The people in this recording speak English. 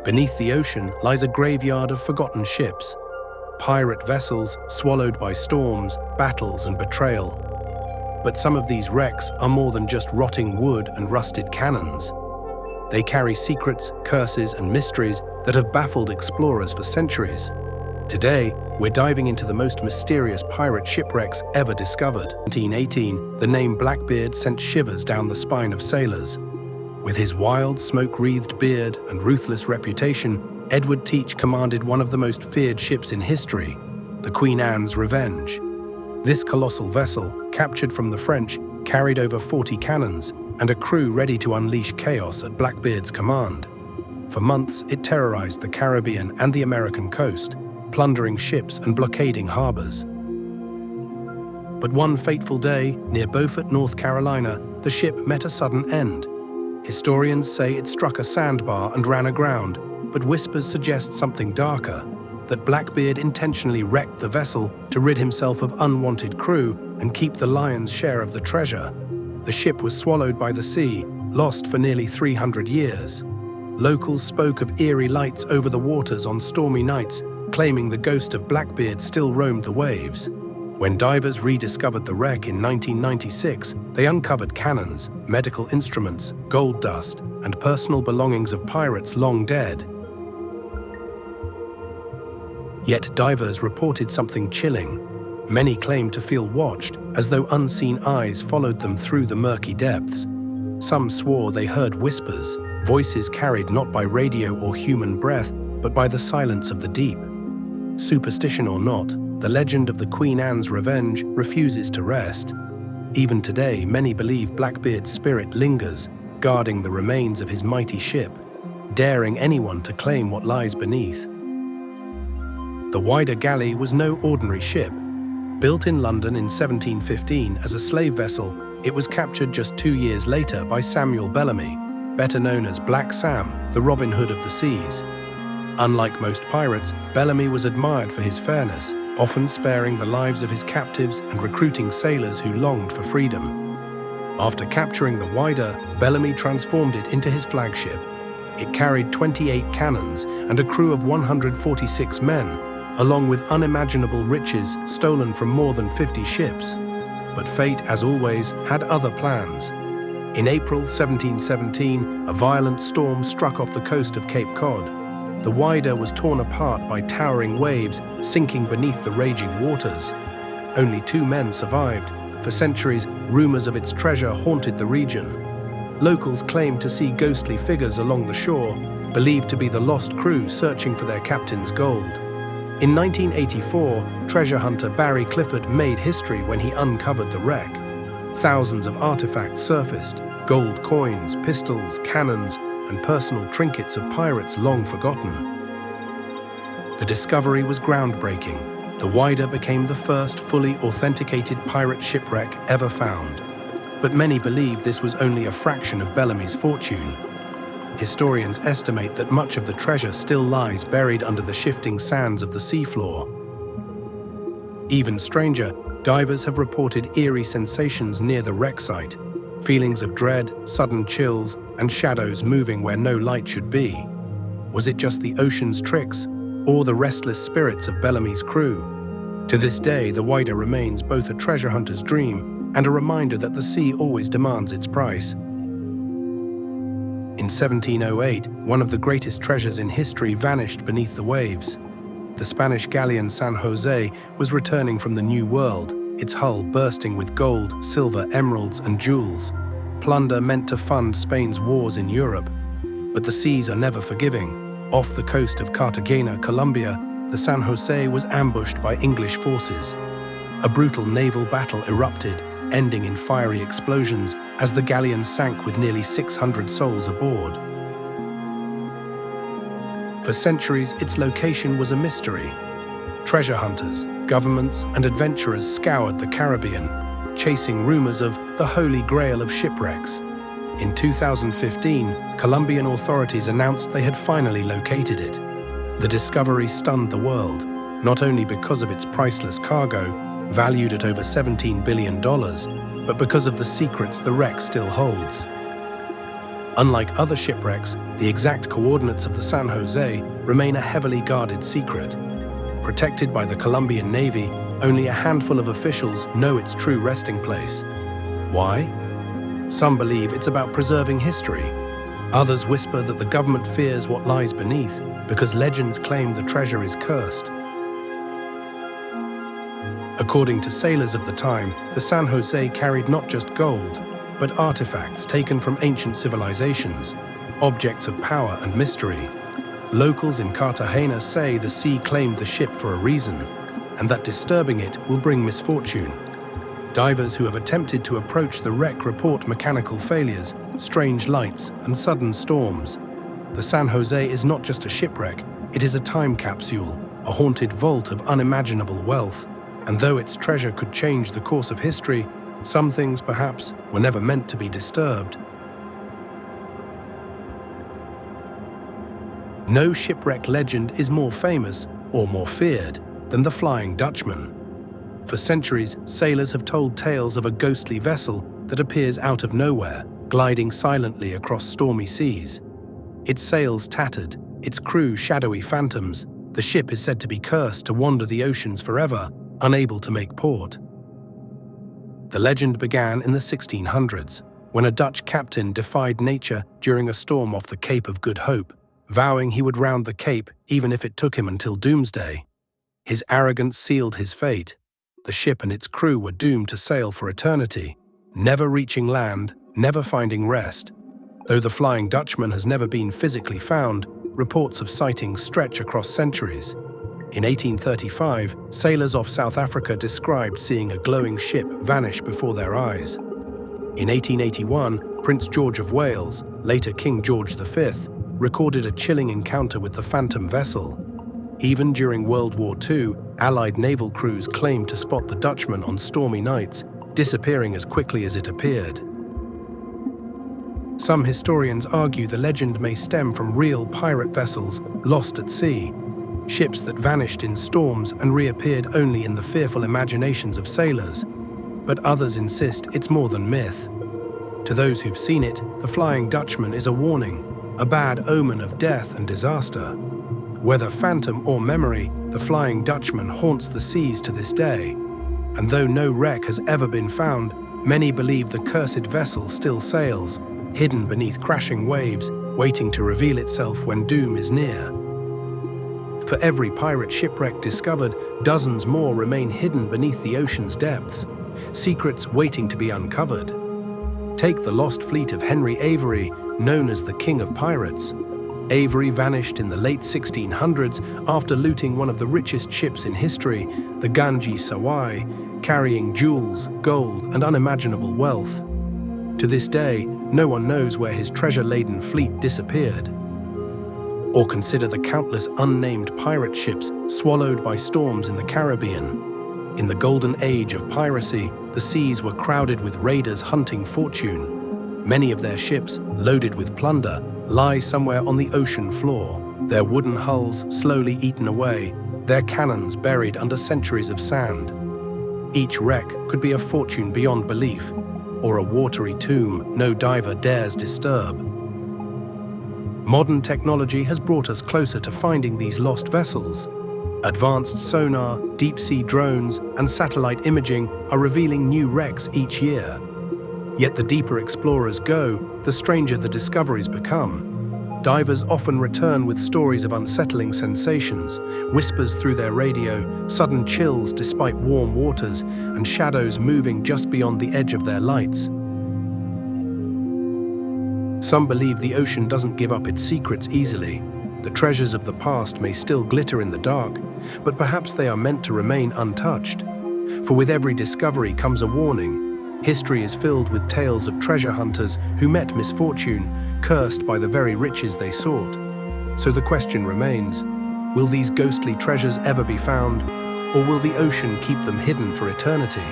Beneath the ocean lies a graveyard of forgotten ships, pirate vessels swallowed by storms, battles, and betrayal. But some of these wrecks are more than just rotting wood and rusted cannons. They carry secrets, curses, and mysteries that have baffled explorers for centuries. Today, we're diving into the most mysterious pirate shipwrecks ever discovered. In 1918, the name Blackbeard sent shivers down the spine of sailors. With his wild, smoke-wreathed beard and ruthless reputation, Edward Teach commanded one of the most feared ships in history, the Queen Anne's Revenge. This colossal vessel, captured from the French, carried over 40 cannons and a crew ready to unleash chaos at Blackbeard's command. For months, it terrorized the Caribbean and the American coast, plundering ships and blockading harbors. But one fateful day, near Beaufort, North Carolina, the ship met a sudden end. Historians say it struck a sandbar and ran aground, but whispers suggest something darker, that Blackbeard intentionally wrecked the vessel to rid himself of unwanted crew and keep the lion's share of the treasure. The ship was swallowed by the sea, lost for nearly 300 years. Locals spoke of eerie lights over the waters on stormy nights, claiming the ghost of Blackbeard still roamed the waves. When divers rediscovered the wreck in 1996, they uncovered cannons, medical instruments, gold dust, and personal belongings of pirates long dead. Yet divers reported something chilling. Many claimed to feel watched, as though unseen eyes followed them through the murky depths. Some swore they heard whispers, voices carried not by radio or human breath, but by the silence of the deep. Superstition or not, the legend of the Queen Anne's Revenge refuses to rest. Even today, many believe Blackbeard's spirit lingers, guarding the remains of his mighty ship, daring anyone to claim what lies beneath. The Whydah Gally was no ordinary ship. Built in London in 1715 as a slave vessel, it was captured just 2 years later by Samuel Bellamy, better known as Black Sam, the Robin Hood of the seas. Unlike most pirates, Bellamy was admired for his fairness, often sparing the lives of his captives and recruiting sailors who longed for freedom. After capturing the Whydah, Bellamy transformed it into his flagship. It carried 28 cannons and a crew of 146 men, along with unimaginable riches stolen from more than 50 ships. But fate, as always, had other plans. In April 1717, a violent storm struck off the coast of Cape Cod. The Whydah was torn apart by towering waves, sinking beneath the raging waters. Only 2 men survived. For centuries, rumors of its treasure haunted the region. Locals claimed to see ghostly figures along the shore, believed to be the lost crew searching for their captain's gold. In 1984, treasure hunter Barry Clifford made history when he uncovered the wreck. Thousands of artifacts surfaced: gold coins, pistols, cannons, and personal trinkets of pirates long forgotten. The discovery was groundbreaking. The Whydah became the first fully authenticated pirate shipwreck ever found. But many believe this was only a fraction of Bellamy's fortune. Historians estimate that much of the treasure still lies buried under the shifting sands of the seafloor. Even stranger, divers have reported eerie sensations near the wreck site. Feelings of dread, sudden chills, and shadows moving where no light should be. Was it just the ocean's tricks, or the restless spirits of Bellamy's crew? To this day, the Whydah remains both a treasure hunter's dream and a reminder that the sea always demands its price. In 1708, one of the greatest treasures in history vanished beneath the waves. The Spanish galleon San José was returning from the New World, its hull bursting with gold, silver, emeralds, and jewels. Plunder meant to fund Spain's wars in Europe. But the seas are never forgiving. Off the coast of Cartagena, Colombia, the San José was ambushed by English forces. A brutal naval battle erupted, ending in fiery explosions as the galleon sank with nearly 600 souls aboard. For centuries, its location was a mystery. Treasure hunters, governments, and adventurers scoured the Caribbean, chasing rumors of the Holy Grail of shipwrecks. In 2015, Colombian authorities announced they had finally located it. The discovery stunned the world, not only because of its priceless cargo, valued at over $17 billion, but because of the secrets the wreck still holds. Unlike other shipwrecks, the exact coordinates of the San José remain a heavily guarded secret. Protected by the Colombian Navy, only a handful of officials know its true resting place. Why? Some believe it's about preserving history. Others whisper that the government fears what lies beneath because legends claim the treasure is cursed. According to sailors of the time, the San José carried not just gold, but artifacts taken from ancient civilizations, objects of power and mystery. Locals in Cartagena say the sea claimed the ship for a reason, and that disturbing it will bring misfortune. Divers who have attempted to approach the wreck report mechanical failures, strange lights, and sudden storms. The San José is not just a shipwreck, it is a time capsule, a haunted vault of unimaginable wealth. And though its treasure could change the course of history, some things, perhaps, were never meant to be disturbed. No shipwreck legend is more famous or more feared than the Flying Dutchman. For centuries, sailors have told tales of a ghostly vessel that appears out of nowhere, gliding silently across stormy seas. Its sails tattered, its crew shadowy phantoms, the ship is said to be cursed to wander the oceans forever, unable to make port. The legend began in the 1600s, when a Dutch captain defied nature during a storm off the Cape of Good Hope, vowing he would round the Cape even if it took him until doomsday. His arrogance sealed his fate. The ship and its crew were doomed to sail for eternity, never reaching land, never finding rest. Though the Flying Dutchman has never been physically found, reports of sightings stretch across centuries. In 1835, sailors off South Africa described seeing a glowing ship vanish before their eyes. In 1881, Prince George of Wales, later King George V, recorded a chilling encounter with the phantom vessel. Even during World War II, Allied naval crews claimed to spot the Dutchman on stormy nights, disappearing as quickly as it appeared. Some historians argue the legend may stem from real pirate vessels lost at sea, ships that vanished in storms and reappeared only in the fearful imaginations of sailors. But others insist it's more than myth. To those who've seen it, the Flying Dutchman is a warning, a bad omen of death and disaster. Whether phantom or memory, the Flying Dutchman haunts the seas to this day. And though no wreck has ever been found, many believe the cursed vessel still sails, hidden beneath crashing waves, waiting to reveal itself when doom is near. For every pirate shipwreck discovered, dozens more remain hidden beneath the ocean's depths, secrets waiting to be uncovered. Take the lost fleet of Henry Avery, known as the King of Pirates. Avery vanished in the late 1600s after looting one of the richest ships in history, the Ganji Sawai, carrying jewels, gold, and unimaginable wealth. To this day, no one knows where his treasure-laden fleet disappeared. Or consider the countless unnamed pirate ships swallowed by storms in the Caribbean. In the golden age of piracy, the seas were crowded with raiders hunting fortune. Many of their ships, loaded with plunder, lie somewhere on the ocean floor, their wooden hulls slowly eaten away, their cannons buried under centuries of sand. Each wreck could be a fortune beyond belief, or a watery tomb no diver dares disturb. Modern technology has brought us closer to finding these lost vessels. Advanced sonar, deep-sea drones, and satellite imaging are revealing new wrecks each year. Yet the deeper explorers go, the stranger the discoveries become. Divers often return with stories of unsettling sensations, whispers through their radio, sudden chills despite warm waters, and shadows moving just beyond the edge of their lights. Some believe the ocean doesn't give up its secrets easily. The treasures of the past may still glitter in the dark, but perhaps they are meant to remain untouched. For with every discovery comes a warning. History is filled with tales of treasure hunters who met misfortune, cursed by the very riches they sought. So the question remains, will these ghostly treasures ever be found, or will the ocean keep them hidden for eternity?